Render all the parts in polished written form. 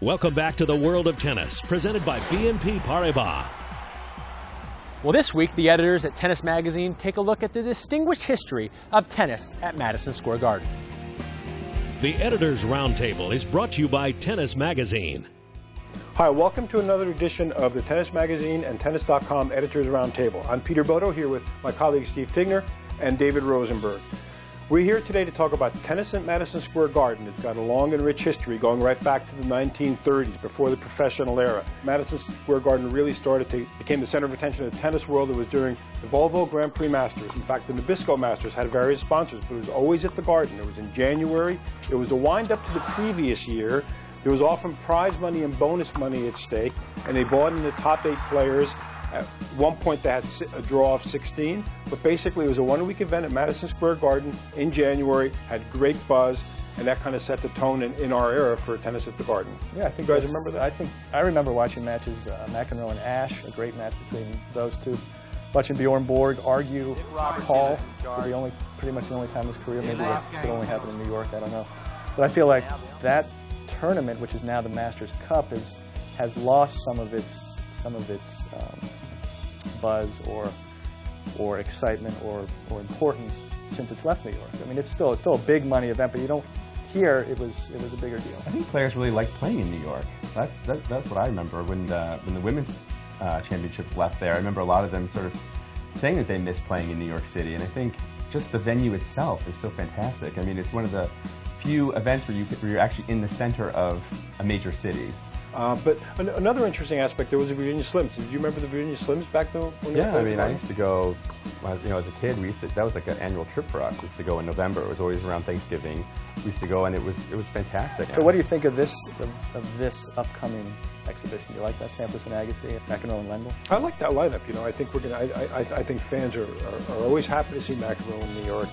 Welcome back to the World of Tennis, presented by BNP Paribas. Well, this week, the editors at Tennis Magazine take a look at the distinguished history of tennis at Madison Square Garden. The Editors Roundtable is brought to you by Tennis Magazine. Hi, welcome to another edition of the Tennis Magazine and Tennis.com Editors Roundtable. I'm Peter Bodo here with my colleagues Steve Tignor and David Rosenberg. We're here today to talk about tennis at Madison Square Garden. It's got a long and rich history going right back to the 1930s, before the professional era. Madison Square Garden really became the center of attention of the tennis world. It was during the Volvo Grand Prix Masters. In fact, the Nabisco Masters had various sponsors, but it was always at the Garden. It was in January. It was the wind up to the previous year. There was often prize money and bonus money at stake, and they bought in the top 8 players. At one point, they had a draw of 16, but basically it was a one-week event at Madison Square Garden in January, had great buzz, and that kind of set the tone in our era for tennis at the Garden. Yeah, I think you guys remember that? I remember watching matches, McEnroe and Ashe, a great match between those two. Watching Bjorn Borg argue Paul for pretty much the only time in his career. Maybe that could only happen in New York, I don't know. But I feel like that tournament, which is now the Masters Cup, has lost some of its buzz or excitement or importance since it's left New York. I mean, it's still a big money event, but you don't hear it was a bigger deal. I think players really like playing in New York. That's what I remember when the women's championships left there. I remember a lot of them sort of saying that they miss playing in New York City, and I think just the venue itself is so fantastic. I mean, it's one of the few events where you're actually in the center of a major city. But another interesting aspect, there was the Virginia Slims. Did you remember the Virginia Slims back then? Yeah, I mean, I used to go, as a kid, that was like an annual trip for us. We used to go in November. It was always around Thanksgiving. We used to go, and it was fantastic. So what do you think of this upcoming exhibition? Do you like that, Sampras and Agassi, McEnroe and Lendl? I like that lineup. I think I think fans are always happy to see McEnroe in New York.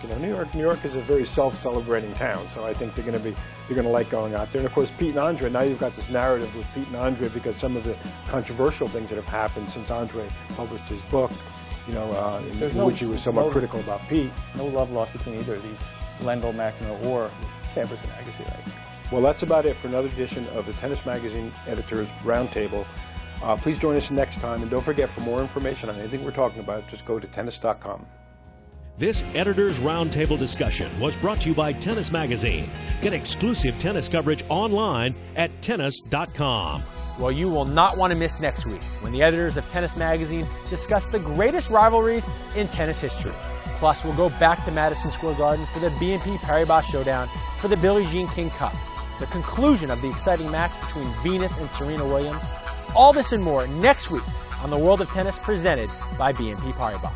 New York is a very self-celebrating town, so I think they're going to like going out there. And of course, Pete and Andre. Now you've got this narrative with Pete and Andre because some of the controversial things that have happened since Andre published his book, in which he was somewhat critical about Pete. No love lost between either of these, Lendl, McEnroe, or Sampras and Agassi, right? Well, that's about it for another edition of the Tennis Magazine Editors Roundtable. Please join us next time, and don't forget, for more information on anything we're talking about, just go to tennis.com. This Editors Roundtable discussion was brought to you by Tennis Magazine. Get exclusive tennis coverage online at tennis.com. Well, you will not want to miss next week when the editors of Tennis Magazine discuss the greatest rivalries in tennis history. Plus, we'll go back to Madison Square Garden for the BNP Paribas Showdown for the Billie Jean King Cup, the conclusion of the exciting match between Venus and Serena Williams. All this and more next week on the World of Tennis, presented by BNP Paribas.